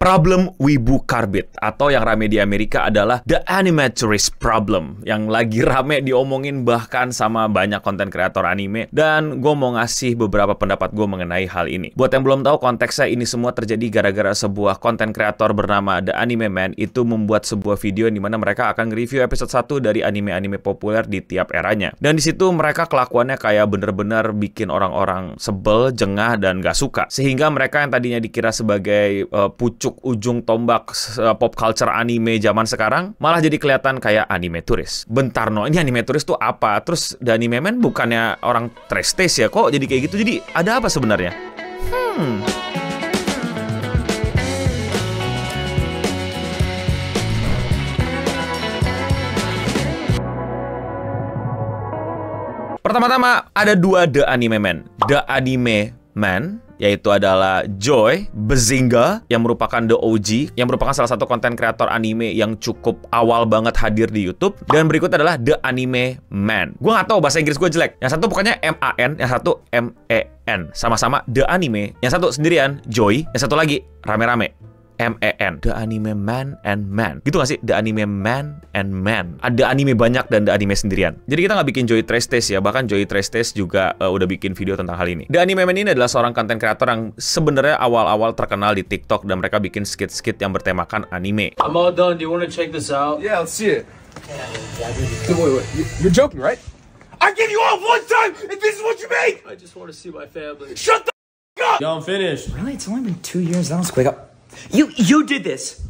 Problem wibu karbit, atau yang rame di Amerika adalah the animatorist problem, yang lagi rame diomongin bahkan sama banyak konten kreator anime. Dan gue mau ngasih beberapa pendapat gue mengenai hal ini. Buat yang belum tahu konteksnya, ini semua terjadi gara-gara sebuah konten kreator bernama The Anime Man itu membuat sebuah video di mana mereka akan nge-review episode 1 dari anime-anime populer di tiap eranya. Dan di situ mereka kelakuannya kayak bener-bener bikin orang-orang sebel, jengah, dan gak suka. Sehingga mereka yang tadinya dikira sebagai pucuk ujung tombak pop culture anime zaman sekarang malah jadi kelihatan kayak anime turis. Bentar no, ini anime turis tuh apa? Terus The Anime Man bukannya orang trash taste ya? Kok jadi kayak gitu? Jadi ada apa sebenarnya? Pertama-tama ada dua The Anime Man. The Anime Man yaitu adalah Joy Bazinga yang merupakan The OG, yang merupakan salah satu konten kreator anime yang cukup awal banget hadir di YouTube. Dan berikut adalah The Anime Man. Gue nggak tahu bahasa Inggris gue jelek. Yang satu pokoknya M-A-N, yang satu M-E-N. Sama-sama The Anime. Yang satu sendirian Joy, yang satu lagi rame-rame M-E-N. The Anime Man and Man. Gitu gak sih? The Anime Man and Man. Ada anime banyak dan The Anime sendirian. Jadi kita nggak bikin Joy Trash Taste ya. Bahkan Joy Trash Taste juga udah bikin video tentang hal ini. The Anime Man ini adalah seorang konten kreator yang sebenarnya awal-awal terkenal di TikTok. Dan mereka bikin skit-skit yang bertemakan anime. I'm all done. Do you want to check this out? Yeah, let's see it. Wait. You're joking, right? I give you off one time, and this is what you make! I just want to see my family. Shut the up! Yo, I'm finished. Really? It's only been 2 years. That was quick. You did this.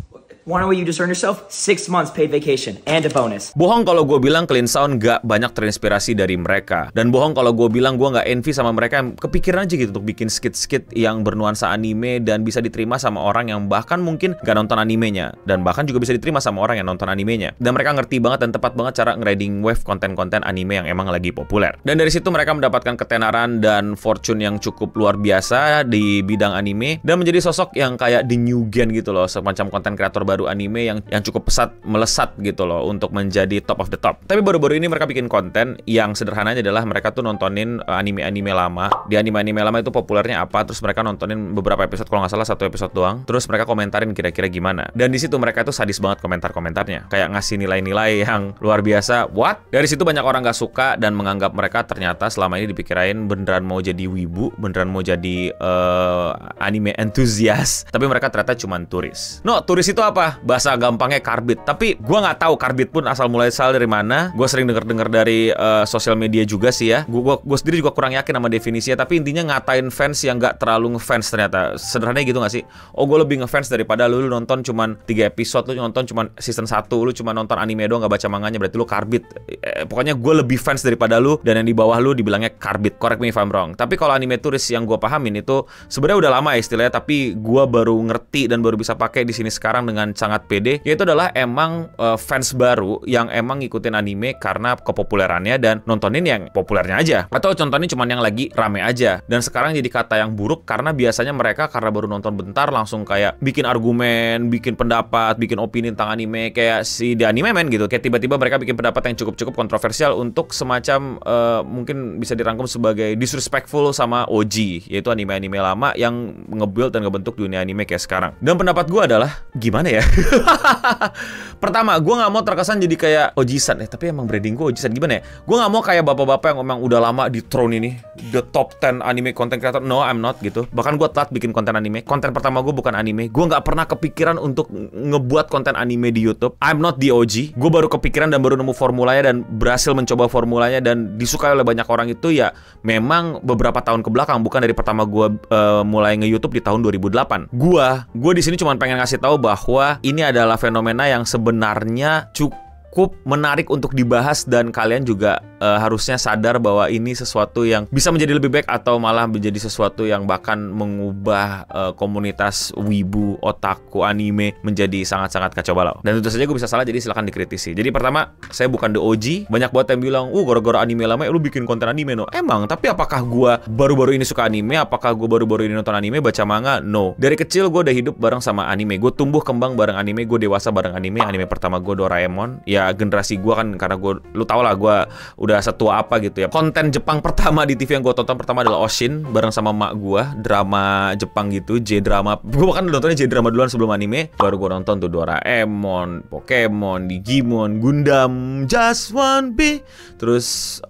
Wanna know what you just earned yourself? 6 months paid vacation and a bonus. Bohong kalau gue bilang Clean Sound gak banyak terinspirasi dari mereka. Dan bohong kalau gue bilang gue gak envy sama mereka yang kepikiran aja gitu untuk bikin skit-skit yang bernuansa anime dan bisa diterima sama orang yang bahkan mungkin gak nonton animenya. Dan bahkan juga bisa diterima sama orang yang nonton animenya. Dan mereka ngerti banget dan tepat banget cara nge-riding wave konten-konten anime yang emang lagi populer. Dan dari situ mereka mendapatkan ketenaran dan fortune yang cukup luar biasa di bidang anime. Dan menjadi sosok yang kayak the new gen gitu loh. Semacam konten kreator baru anime yang cukup melesat gitu loh untuk menjadi top of the top. Tapi baru-baru ini mereka bikin konten yang sederhananya adalah mereka tuh nontonin anime-anime lama. Di anime-anime lama itu populernya apa, terus mereka nontonin beberapa episode, kalau nggak salah 1 episode doang, terus mereka komentarin kira-kira gimana. Dan di situ mereka tuh sadis banget komentar-komentarnya, kayak ngasih nilai-nilai yang luar biasa. What? Dari situ banyak orang nggak suka dan menganggap mereka ternyata selama ini dipikirain beneran mau jadi wibu, beneran mau jadi anime enthusiast, tapi mereka ternyata cuman turis. No, turis itu apa? Bahasa gampangnya karbit. Tapi gue nggak tahu karbit pun asal dari mana. Gue sering denger dari sosial media juga sih ya. Gue sendiri juga kurang yakin sama definisinya. Tapi intinya ngatain fans yang nggak terlalu ngefans ternyata. Sederhananya gitu nggak sih? Oh, gue lebih ngefans daripada lu nonton cuman 3 episode, lu nonton cuman season 1, lu cuma nonton anime doang nggak baca manganya, berarti lu karbit. Pokoknya gue lebih fans daripada lu, dan yang di bawah lu dibilangnya karbit. Correct me if I'm wrong. Tapi kalau anime turis yang gue pahamin itu sebenarnya udah lama ya istilahnya, tapi gue baru ngerti dan baru bisa pakai di sini sekarang dengan sangat pede, yaitu adalah emang fans baru yang emang ngikutin anime karena kepopulerannya dan nontonin yang populernya aja, atau contohnya cuman yang lagi rame aja. Dan sekarang jadi kata yang buruk karena biasanya mereka karena baru nonton bentar langsung kayak bikin argumen, bikin pendapat, bikin opini tentang anime kayak si The Anime Man gitu. Kayak tiba-tiba mereka bikin pendapat yang cukup kontroversial untuk semacam mungkin bisa dirangkum sebagai disrespectful sama OG, yaitu anime-anime lama yang nge-build dan ngebentuk dunia anime kayak sekarang. Dan pendapat gue adalah gimana ya? Pertama, gue gak mau terkesan jadi kayak ojisan. Tapi emang branding gue ojisan gimana ya? Gue gak mau kayak bapak-bapak yang emang udah lama di throne ini, the top 10 anime content creator. No, I'm not gitu. Bahkan gue telat bikin konten anime. Konten pertama gue bukan anime. Gue gak pernah kepikiran untuk ngebuat konten anime di YouTube. I'm not the OG. Gue baru kepikiran dan baru nemu formulanya dan berhasil mencoba formulanya dan disukai oleh banyak orang itu ya memang beberapa tahun kebelakang, bukan dari pertama gue mulai nge-YouTube di tahun 2008. Gue di sini cuma pengen ngasih tahu bahwa ini adalah fenomena yang sebenarnya cukup menarik untuk dibahas, dan kalian juga harusnya sadar bahwa ini sesuatu yang bisa menjadi lebih baik atau malah menjadi sesuatu yang bahkan mengubah komunitas wibu, otaku, anime menjadi sangat-sangat kacau balau. Dan tentu saja gue bisa salah, jadi silahkan dikritisi. Jadi pertama, saya bukan the OG. Banyak banget yang bilang, gara-gara anime lama lu bikin konten anime. No, emang, tapi apakah gue baru-baru ini suka anime? Apakah gue baru-baru ini nonton anime, baca manga? No. Dari kecil gue udah hidup bareng sama anime. Gue tumbuh kembang bareng anime, gue dewasa bareng anime. Anime pertama gue Doraemon. Ya ya generasi gue kan, karena lu tau lah gue udah setua apa gitu ya. Konten Jepang pertama di TV yang gue tonton pertama adalah Oshin bareng sama mak gue, drama Jepang gitu, J-drama. Gue bahkan nontonnya J-drama duluan sebelum anime. Baru gue nonton tuh Doraemon, Pokemon, Digimon, Gundam, Just One Piece. Terus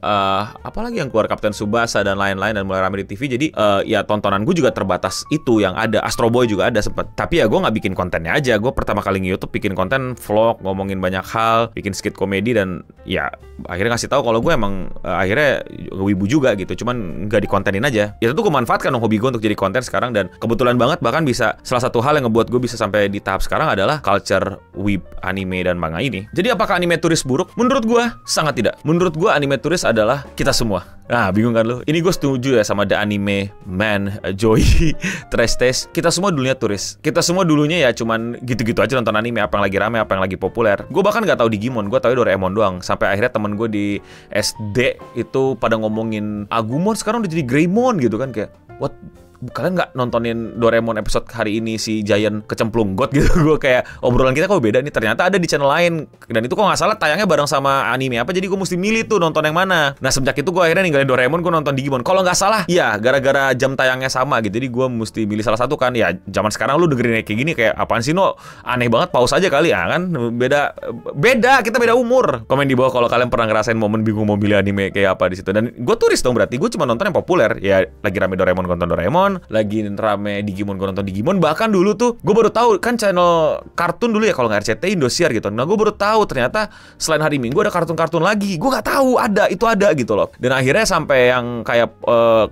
apalagi yang keluar, Kapten Tsubasa dan lain-lain, dan mulai rame di TV. Jadi ya tontonan gue juga terbatas itu yang ada. Astro Boy juga ada sempet. Tapi ya gue nggak bikin kontennya aja. Gue pertama kali nge-YouTube bikin konten vlog, ngomongin banyak hal, bikin skit komedi, dan ya akhirnya ngasih tahu kalau gue emang akhirnya wibu juga gitu. Cuman nggak dikontenin aja. Ya tentu gue manfaatkan dong hobi gue untuk jadi konten sekarang, dan kebetulan banget bahkan bisa, salah satu hal yang ngebuat gue bisa sampai di tahap sekarang adalah culture weeb anime dan manga ini. Jadi apakah anime turis buruk? Menurut gue sangat tidak. Menurut gue anime turis adalah kita semua. Nah, bingung kan lu? Ini gue setuju ya sama The Anime Man, Joey, Trestes. Kita semua dulunya turis. Kita semua dulunya ya cuman gitu-gitu aja nonton anime, apa yang lagi rame, apa yang lagi populer. Gue bahkan nggak tahu Digimon, gue tahu Doraemon doang. Sampai akhirnya temen gue di SD itu pada ngomongin Agumon sekarang udah jadi Greymon gitu kan, kayak what? Kalian nggak nontonin Doraemon episode hari ini si Giant kecemplung got gitu. Gue kayak obrolan kita kok beda nih, ternyata ada di channel lain, dan itu kok nggak salah tayangnya bareng sama anime apa, jadi gue mesti milih tuh nonton yang mana. Nah sejak itu gue akhirnya ninggalin Doraemon, gue nonton Digimon. Kalau nggak salah ya gara-gara jam tayangnya sama gitu, jadi gue mesti milih salah satu kan. Ya zaman sekarang lu dengerin kayak gini kayak apaan sih, no aneh banget, pause aja kali ya kan. Beda kita beda umur. Komen di bawah kalau kalian pernah ngerasain momen bingung mau milih anime kayak apa di situ. Dan gue turis dong, berarti gue cuma nonton yang populer. Ya lagi rame Doraemon, gue nonton Doraemon, lagi rame Digimon, gue nonton Digimon. Bahkan dulu tuh gue baru tahu kan channel kartun dulu ya, kalau nggak RCTI, Indosiar gitu. Nah gue baru tahu ternyata selain hari Minggu ada kartun-kartun lagi. Gue nggak tahu itu ada gitu loh. Dan akhirnya sampai yang kayak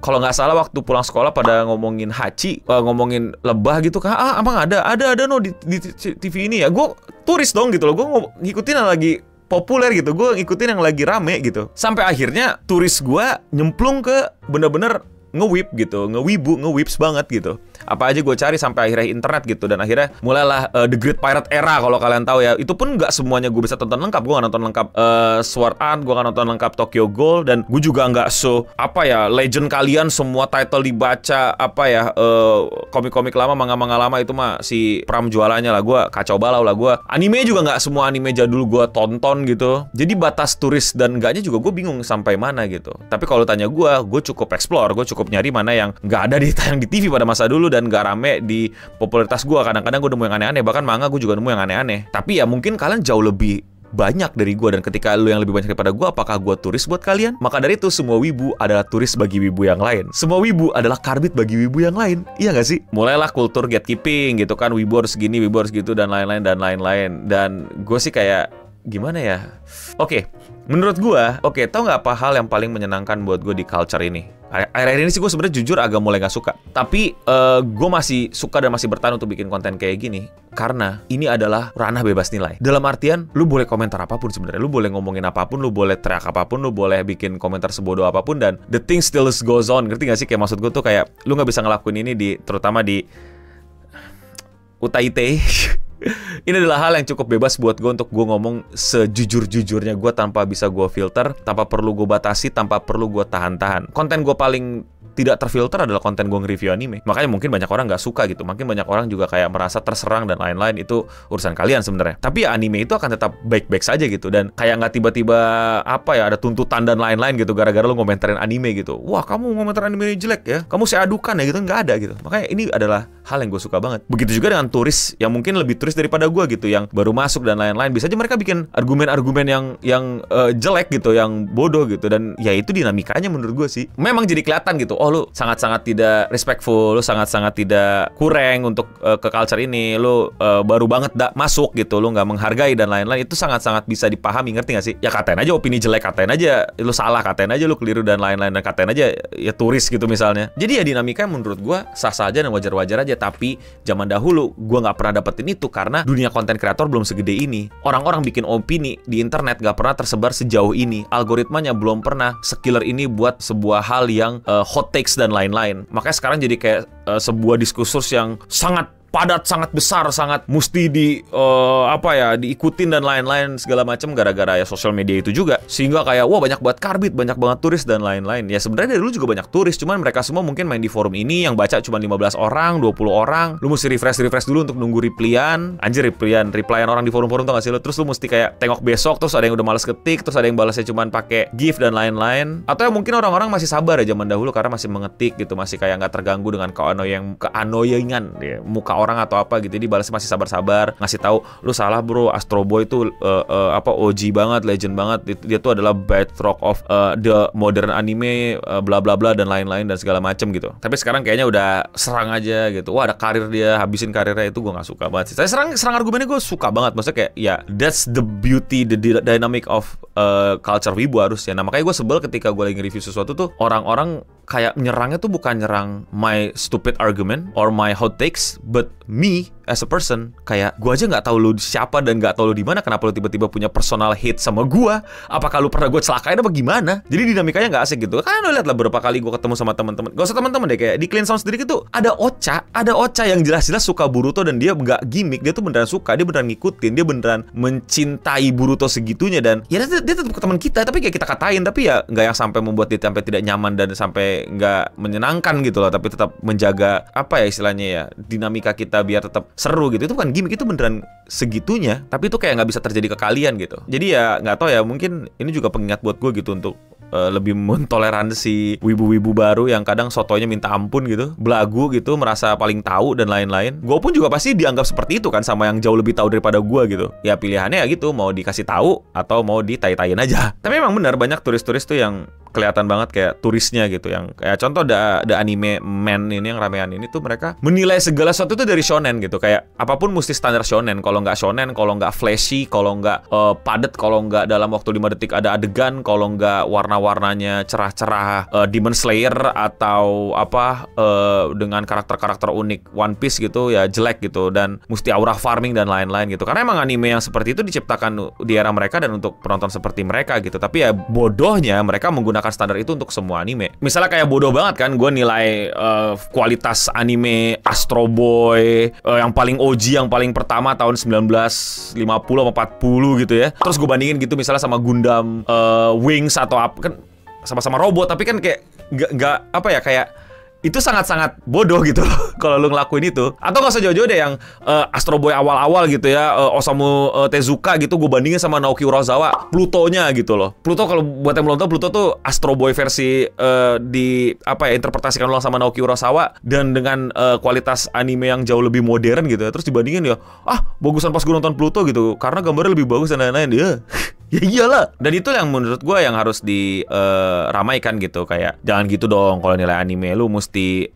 kalau nggak salah waktu pulang sekolah pada ngomongin Hachi, ngomongin lebah gitu kan. Emang ada no di TV ini ya. Gue turis dong gitu loh. Gue ngikutin yang lagi populer gitu, gue ngikutin yang lagi rame gitu. Sampai akhirnya turis gue nyemplung ke bener-bener nge-whip gitu, nge-whips banget gitu. Apa aja gue cari sampai akhirnya internet gitu. Dan akhirnya mulailah The Great Pirate Era, kalau kalian tahu ya. Itu pun nggak semuanya gue bisa tonton lengkap. Gue nggak nonton lengkap Sword Art, gue nggak nonton lengkap Tokyo Ghoul, dan gue juga nggak legend kalian semua title dibaca apa ya, komik-komik lama, manga-manga lama itu mah si Pram jualannya lah. Gue kacau balau lah. Gue anime juga nggak semua anime jadul gue tonton gitu. Jadi batas turis dan enggaknya juga gue bingung sampai mana gitu. Tapi kalau tanya gue cukup explore, gue cukup nyari mana yang nggak ada tayang di TV pada masa dulu dan nggak rame di popularitas gue. Kadang-kadang gue nemu yang aneh-aneh, bahkan manga gue juga nemu yang aneh-aneh. Tapi ya mungkin kalian jauh lebih banyak dari gue, dan ketika lu yang lebih banyak daripada gue, apakah gue turis buat kalian? Maka dari itu semua wibu adalah turis bagi wibu yang lain. Semua wibu adalah karbit bagi wibu yang lain. Iya nggak sih? Mulailah kultur gatekeeping gitu kan, wibu harus gini, wibu harus gitu, dan lain-lain dan lain-lain. Dan gue sih kayak gimana ya? Oke, menurut gue, tau nggak apa hal yang paling menyenangkan buat gue di culture ini? Akhir-akhir ini sih gue sebenarnya jujur agak mulai gak suka. Tapi gue masih suka dan masih bertahan untuk bikin konten kayak gini karena ini adalah ranah bebas nilai. Dalam artian, lu boleh komentar apapun sebenarnya. Lu boleh ngomongin apapun, lu boleh teriak apapun, lu boleh bikin komentar sebodoh apapun, dan the thing still goes on. Ngerti gak sih? Kayak maksud gue tuh kayak lu gak bisa ngelakuin ini terutama di Utaite. Ini adalah hal yang cukup bebas buat gue untuk gue ngomong sejujur-jujurnya gue, tanpa bisa gue filter, tanpa perlu gue batasi, tanpa perlu gue tahan-tahan. Konten gue paling tidak terfilter adalah konten gue nge-review anime. Makanya mungkin banyak orang nggak suka gitu. Mungkin banyak orang juga kayak merasa terserang dan lain-lain. Itu urusan kalian sebenarnya. Tapi ya anime itu akan tetap baik-baik saja gitu. Dan kayak nggak tiba-tiba ada tuntutan dan lain-lain gitu gara-gara lu ngomentarin anime gitu. Wah, kamu ngomenter anime jelek ya, kamu saya adukan ya gitu. Nggak ada gitu. Makanya ini adalah hal yang gue suka banget. Begitu juga dengan turis yang mungkin lebih turis daripada gue gitu, yang baru masuk dan lain-lain. Bisa aja mereka bikin argumen-argumen yang jelek gitu, yang bodoh gitu. Dan ya itu dinamikanya menurut gue sih. Memang jadi kelihatan gitu. Oh, lu sangat-sangat tidak respectful, lu sangat-sangat tidak kurang untuk ke culture ini, lu baru banget masuk gitu, lu nggak menghargai dan lain-lain. Itu sangat-sangat bisa dipahami, ngerti nggak sih? Ya katain aja opini jelek, katain aja lu salah, katain aja lu keliru dan lain-lain, dan katain aja ya turis gitu misalnya. Jadi ya dinamika menurut gua sah-sah aja dan wajar-wajar aja. Tapi zaman dahulu gua nggak pernah dapetin itu karena dunia konten kreator belum segede ini. Orang-orang bikin opini di internet nggak pernah tersebar sejauh ini. Algoritmanya belum pernah sekiller ini buat sebuah hal yang hot takes dan lain-lain. Makanya sekarang jadi kayak sebuah diskursus yang sangat padat, sangat besar, sangat mesti diikutin dan lain-lain segala macam gara-gara ya sosial media itu juga. Sehingga kayak wah banyak banget karbit, banyak banget turis dan lain-lain. Ya sebenarnya dari dulu juga banyak turis, cuman mereka semua mungkin main di forum ini yang baca cuma 15 orang, 20 orang. Lu mesti refresh dulu untuk nunggu replyan. Anjir, replyan orang di forum-forum tuh gak sih lu? Terus lu mesti kayak tengok besok, terus ada yang udah males ketik, terus ada yang balasnya cuman pakai GIF dan lain-lain. Atau ya mungkin orang-orang masih sabar ya zaman dahulu karena masih mengetik gitu, masih kayak nggak terganggu dengan keanoyangan ya, muka orang atau apa gitu. Jadi balasnya masih sabar-sabar, ngasih tahu lu salah bro, Astro Boy itu OG banget, legend banget. Dia tuh adalah bedrock of the modern anime, bla bla bla dan lain-lain dan segala macem gitu. Tapi sekarang kayaknya udah serang aja gitu. Wah ada karir dia, habisin karirnya, itu gue nggak suka banget sih. Saya serang argumennya gue suka banget. Maksudnya kayak ya that's the beauty, the dynamic of culture wibu harusnya. Nah makanya gue sebel ketika gue lagi nge-review sesuatu tuh orang-orang kayak nyerangnya tuh bukan nyerang my stupid argument or my hot takes, but me as a person. Kayak gue aja nggak tahu lu siapa dan nggak tahu lu di mana, kenapa lu tiba-tiba punya personal hate sama gue? Apakah lu pernah gue celakain apa gimana? Jadi dinamikanya nggak asik gitu. Kan lu lihat lah beberapa kali gue ketemu sama teman-teman. Gak usah teman-teman deh, kayak di Clean Sound sendiri gitu ada Ocha yang jelas-jelas suka Boruto dan dia nggak gimmick, dia tuh beneran suka, dia beneran ngikutin, dia beneran mencintai Boruto segitunya. Dan ya dia tetap teman kita, tapi kayak kita katain, tapi ya nggak yang sampai membuat dia sampai tidak nyaman dan sampai nggak menyenangkan gitu loh, tapi tetap menjaga apa ya istilahnya ya, dinamika kita biar tetap seru gitu. Itu bukan gimmick, itu beneran segitunya. Tapi itu kayak nggak bisa terjadi ke kalian gitu. Jadi ya nggak tahu ya, mungkin ini juga pengingat buat gue gitu untuk lebih mentoleransi wibu-wibu baru yang kadang sotonya minta ampun gitu, belagu gitu, merasa paling tahu dan lain-lain. Gue pun juga pasti dianggap seperti itu kan sama yang jauh lebih tahu daripada gue gitu. Ya pilihannya ya gitu, mau dikasih tahu atau mau ditai-taiin aja. Tapi emang benar banyak turis-turis tuh yang kelihatan banget kayak turisnya gitu, yang kayak contoh the anime man ini yang ramean ini tuh mereka menilai segala sesuatu itu dari shonen gitu, kayak apapun mesti standar shonen. Kalau nggak shonen, kalau nggak flashy, kalau nggak padet, kalau nggak dalam waktu 5 detik ada adegan, kalau nggak warna-warnanya cerah-cerah Demon Slayer atau apa dengan karakter-karakter unik One Piece gitu ya jelek gitu, dan mesti aura farming dan lain-lain gitu. Karena emang anime yang seperti itu diciptakan di era mereka dan untuk penonton seperti mereka gitu. Tapi ya bodohnya mereka menggunakan standar itu untuk semua anime. Misalnya kayak bodoh banget kan gue nilai kualitas anime Astro Boy yang paling OG, yang paling pertama tahun 1950 atau 40 gitu ya. Terus gue bandingin gitu misalnya sama Gundam Wings atau apa, kan sama-sama robot, tapi kan kayak nggak apa ya, kayak itu sangat-sangat bodoh gitu loh kalau lu ngelakuin itu. Atau gak usah jauh-jauh deh yang Astro Boy awal-awal gitu ya, Osamu Tezuka gitu, gue bandingin sama Naoki Urasawa, Plutonya gitu loh. Pluto, kalau buat yang belum tahu, Pluto tuh Astro Boy versi di apa ya, interpretasikan ulang sama Naoki Urasawa dan dengan kualitas anime yang jauh lebih modern gitu ya. Terus dibandingin ya, bagusan pas gue nonton Pluto gitu karena gambarnya lebih bagus dan lain-lain ya. Ya iyalah. Dan itu yang menurut gue yang harus diramaikan gitu. Kayak jangan gitu dong, kalau nilai anime lu mesti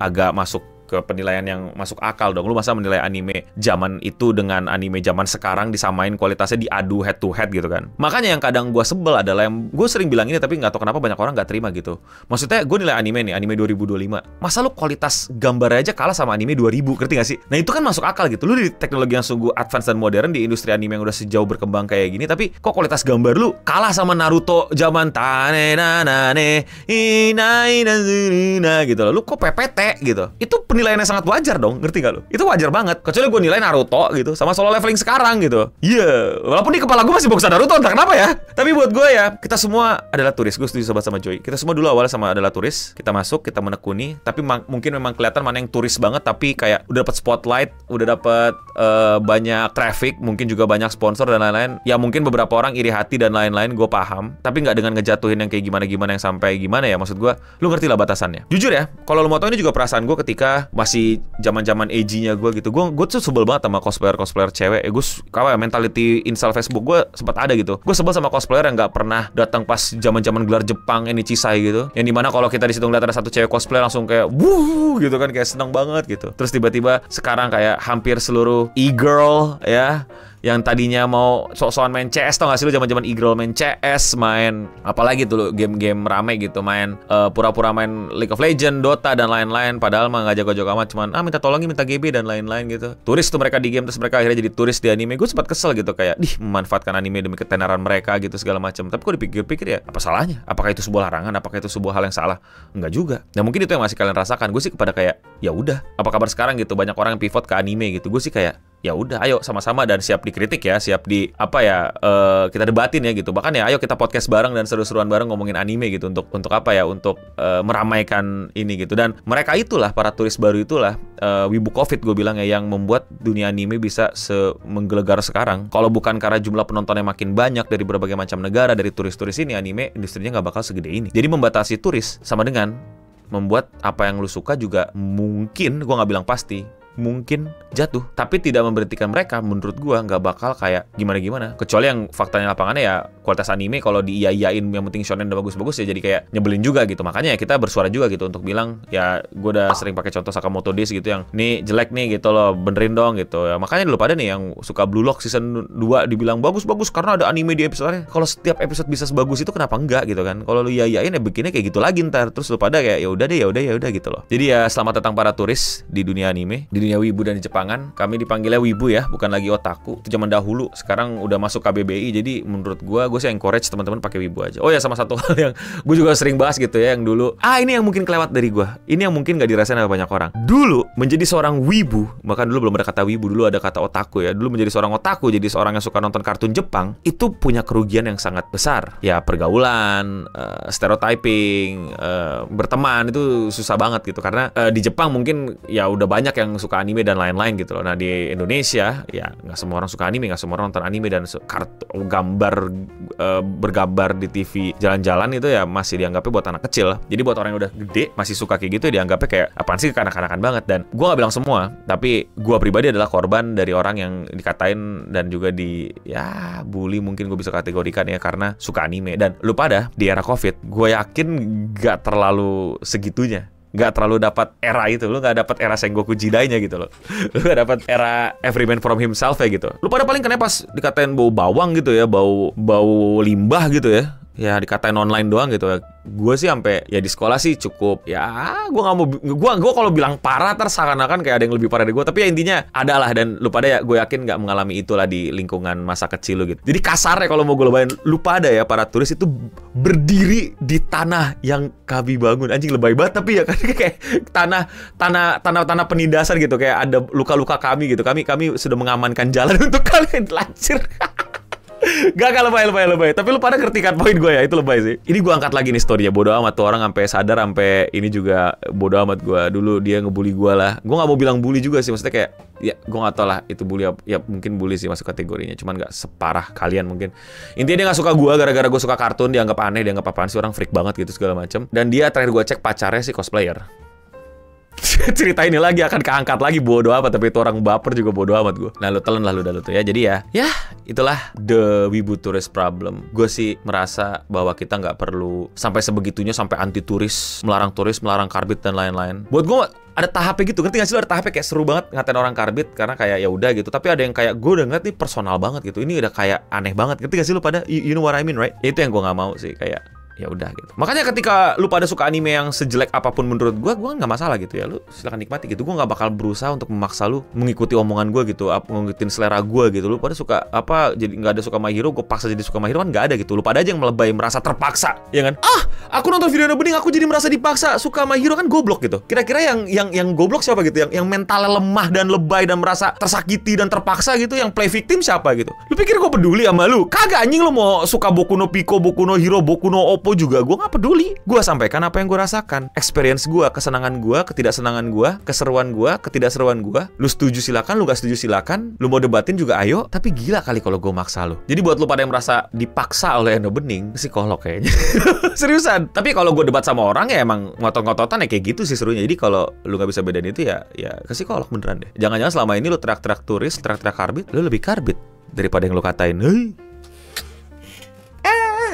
agak masuk ke penilaian yang masuk akal dong. Lu masa menilai anime zaman itu dengan anime zaman sekarang disamain kualitasnya, diadu head to head gitu kan. Makanya yang kadang gue sebel adalah yang gue sering bilang ini tapi nggak tahu kenapa banyak orang nggak terima gitu. Maksudnya gue nilai anime nih, anime 2025. Masa lu kualitas gambar aja kalah sama anime 2000, ngerti gak sih? Nah itu kan masuk akal gitu. Lu di teknologi yang sungguh advance dan modern, di industri anime yang udah sejauh berkembang kayak gini, tapi kok kualitas gambar lu kalah sama Naruto zaman tane nanane inai nazurina gitu loh. Lu kok PPT gitu. Itu penilaiannya sangat wajar dong, ngerti gak lu? Itu wajar banget. Kecuali gue nilai Naruto gitu sama Solo Leveling sekarang gitu. Iya, walaupun di kepala gue masih bagusan Naruto, entah kenapa ya. Tapi buat gue ya, kita semua adalah turis. Gue setuju sobat sama Joy. Kita semua dulu awalnya sama adalah turis. Kita masuk, kita menekuni, tapi mungkin memang kelihatan mana yang turis banget, tapi kayak udah dapat spotlight, udah dapat banyak traffic, mungkin juga banyak sponsor dan lain-lain. Ya mungkin beberapa orang iri hati dan lain-lain, gue paham. Tapi nggak dengan ngejatuhin yang kayak gimana-gimana yang sampai gimana ya. Maksud gue, lu ngerti lah batasannya. Jujur ya, kalau lu mau tahu, ini juga perasaan gue ketika masih zaman-zaman AG-nya gue gitu. Gue tuh sebel banget sama cosplayer cewek. Gue kayak mentality incel Facebook gue sempat ada gitu. Gue sebel sama cosplayer yang nggak pernah datang pas zaman-zaman gelar Jepang Enichishai gitu. Yang dimana kalau kita di situ ngeliat ada satu cewek cosplay langsung kayak wuh gitu kan, kayak seneng banget gitu. Terus tiba-tiba sekarang kayak hampir seluruh e-girl ya, yang tadinya mau sok-sokan main CS, tau gak sih lu zaman-zaman e-girl main CS, main apalagi tuh lu game-game rame gitu, main pura-pura main League of Legends, Dota dan lain-lain, padahal mah gak jago-jago amat, cuman minta tolongin, minta GB dan lain-lain gitu. Turis tuh mereka di game, terus mereka akhirnya jadi turis di anime. Gue sempat kesel gitu, kayak memanfaatkan anime demi ketenaran mereka gitu segala macam. Tapi kok dipikir-pikir ya, apa salahnya? Apakah itu sebuah larangan? Apakah itu sebuah hal yang salah? Enggak juga. Nah mungkin itu yang masih kalian rasakan. Gue sih kepada kayak ya udah, apa kabar sekarang gitu, banyak orang yang pivot ke anime gitu. Gue sih kayak ya udah, ayo sama-sama dan siap dikritik ya, siap di apa ya, kita debatin ya gitu. Bahkan ya ayo kita podcast bareng dan seru-seruan bareng ngomongin anime gitu, untuk apa ya, untuk meramaikan ini gitu. Dan mereka itulah, para turis baru itulah, wibu covid gue bilang ya, yang membuat dunia anime bisa menggelegar sekarang. Kalau bukan karena jumlah penontonnya makin banyak dari berbagai macam negara, dari turis-turis ini, anime industrinya nggak bakal segede ini. Jadi membatasi turis sama dengan membuat apa yang lu suka juga mungkin, gue nggak bilang pasti, mungkin jatuh, tapi tidak memberhentikan mereka. Menurut gua nggak bakal kayak gimana-gimana, kecuali yang faktanya lapangannya ya kualitas anime kalau diiyain yang penting shonen udah bagus-bagus ya, jadi kayak nyebelin juga gitu. Makanya ya kita bersuara juga gitu untuk bilang ya, gua udah sering pakai contoh Sakamoto Days gitu, yang nih jelek nih gitu loh, benerin dong gitu ya. Makanya dulu pada nih yang suka Blue Lock season 2 dibilang bagus-bagus karena ada anime di episode-nya. Kalau setiap episode bisa sebagus itu kenapa enggak gitu kan? Kalau lu iyain ya bikinnya kayak gitu lagi ntar, terus lu pada kayak ya udah deh, ya udah gitu loh. Jadi ya selamat datang para turis di dunia anime, di dunia wibu dan di Jepangan. Kami dipanggilnya wibu ya, bukan lagi otaku. Itu zaman dahulu, sekarang udah masuk KBBI. Jadi menurut gue sih encourage teman-teman pakai wibu aja. Oh ya, sama satu hal yang gue juga sering bahas gitu ya, yang dulu ini yang mungkin kelewat dari gue, ini yang mungkin gak dirasain oleh banyak orang. Dulu menjadi seorang wibu, bahkan dulu belum ada kata wibu, dulu ada kata otaku ya. Dulu menjadi seorang otaku, jadi seorang yang suka nonton kartun Jepang, itu punya kerugian yang sangat besar. Ya pergaulan, stereotyping, berteman itu susah banget gitu. Karena di Jepang mungkin ya udah banyak yang suka anime dan lain-lain gitu loh. Nah di Indonesia ya nggak semua orang suka anime, nggak semua orang nonton anime, dan bergambar di TV jalan-jalan itu ya masih dianggapnya buat anak kecil. Jadi buat orang yang udah gede masih suka kayak gitu ya, dianggapnya kayak apaan sih, kanak-kanakan banget. Dan gue nggak bilang semua, tapi gue pribadi adalah korban dari orang yang dikatain dan juga bully, mungkin gue bisa kategorikan ya, karena suka anime. Dan lu pada di era COVID, gue yakin nggak terlalu segitunya. Nggak terlalu dapat era itu, lu nggak dapat era Sengoku Jidai-nya gitu loh. Lu nggak dapat era Every Man From Himself ya gitu. Lu pada paling kena pas dikatain bau bawang gitu ya, bau limbah gitu ya. Ya dikatain online doang gitu ya. Gue sih sampai ya di sekolah sih cukup ya, gue nggak mau, gue kalau bilang parah seakan-akan kayak ada yang lebih parah dari gue, tapi ya intinya adalah. Dan lu pada ya, gue yakin nggak mengalami itulah di lingkungan masa kecil lu gitu. Jadi kasarnya kalau mau gue lebayin, lu pada ya para turis itu berdiri di tanah yang kami bangun. Anjing lebay banget tapi ya kan, kayak tanah penindasan gitu, kayak ada luka-luka kami gitu. Kami sudah mengamankan jalan untuk kalian lancir. Gak lebay. Tapi lu pada ngerti kan poin gue ya, itu lebay sih. Ini gue angkat lagi nih story-nya, bodo amat tuh orang sampai sadar, sampai ini juga bodo amat gue. Dulu dia ngebully gue lah. Gue gak mau bilang bully juga sih, maksudnya kayak ya gue gak tau lah itu bully, ya mungkin bully sih masuk kategorinya, cuman gak separah kalian mungkin. Intinya dia gak suka gue gara-gara gue suka kartun, dianggap aneh, dianggap apaan sih, orang freak banget gitu segala macam. Dan dia terakhir gue cek pacarnya sih cosplayer. Cerita ini lagi akan keangkat lagi, bodo amat, tapi itu orang baper juga bodo amat gue. Nah lu telan lah lu tuh ya. Jadi ya itulah the wibu tourist problem. Gue sih merasa bahwa kita nggak perlu sampai sebegitunya, sampai anti turis, melarang karbit dan lain-lain. Buat gue ada tahapnya gitu, ngerti gak sih lu? Ada tahapnya kayak seru banget ngatain orang karbit karena kayak ya udah gitu. Tapi ada yang kayak gue udah ngeliat nih personal banget gitu. Ini udah kayak aneh banget, ngerti gak sih lu pada? You know what I mean, right? Itu yang gue nggak mau sih, kayak ya udah gitu. Makanya ketika lu pada suka anime yang sejelek apapun menurut gue nggak masalah gitu ya. Lu silakan nikmati gitu. Gue nggak bakal berusaha untuk memaksa lu mengikuti omongan gue gitu, ngikutin selera gue gitu. Lu pada suka apa, jadi nggak ada suka My Hero, gue paksa jadi suka My Hero, kan nggak ada gitu. Lu pada aja yang melebay, merasa terpaksa, ya kan? Aku nonton video bening, aku jadi merasa dipaksa suka My Hero, kan goblok gitu. Kira-kira yang goblok siapa gitu? Yang mentalnya lemah dan lebay dan merasa tersakiti dan terpaksa gitu, yang play victim siapa gitu? Lu pikir gue peduli sama lu? Kagak anjing. Lu mau suka Boku no Pico, Boku no Hero, Boku no Oppo juga gue nggak peduli. Gue sampaikan apa yang gue rasakan, experience gue, kesenangan gue, ketidaksenangan gue, keseruan gue, ketidakseruan gue. Lu setuju silakan, lu gak setuju silakan. Lu mau debatin juga ayo. Tapi gila kali kalau gue maksa lu. Jadi buat lu pada yang merasa dipaksa oleh Endo Bening, psikolog kayaknya. Seriusan. Tapi kalau gue debat sama orang ya emang ngotot-ngototan ya kayak gitu sih serunya. Jadi kalau lu gak bisa bedain itu ya ke psikolog beneran deh. Jangan-jangan selama ini lu teriak-teriak turis, teriak-teriak karbit, lu lebih karbit daripada yang lu katain.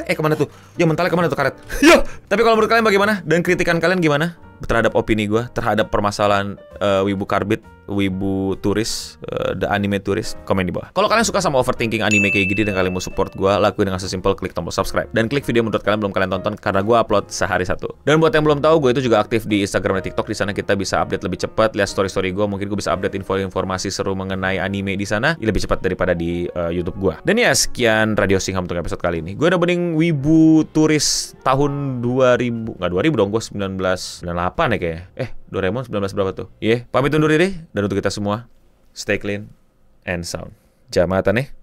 Kemana tuh? Ya mentalnya kemana tuh karet? Ya. Tapi kalau menurut kalian bagaimana? Dan kritikan kalian gimana terhadap opini gue, terhadap permasalahan wibu karbit Wibu Turis, The Anime Turis, komen di bawah. Kalau kalian suka sama overthinking anime kayak gini dan kalian mau support gue, lakuin dengan sesimpel klik tombol subscribe dan klik video menurut kalian belum kalian tonton karena gue upload sehari satu. Dan buat yang belum tahu, gue itu juga aktif di Instagram dan TikTok. Di sana kita bisa update lebih cepat, lihat story-story gue. Mungkin gue bisa update informasi seru mengenai anime di sana lebih cepat daripada di YouTube gue. Dan ya, sekian Radio Singham untuk episode kali ini. Gue udah bening Wibu Turis tahun 2000, nggak 2000 dong, gue 1998 ya kayaknya. Doraemon 19 berapa tuh? Pamit undur diri, dan untuk kita semua, stay clean and sound. Jamatan nih.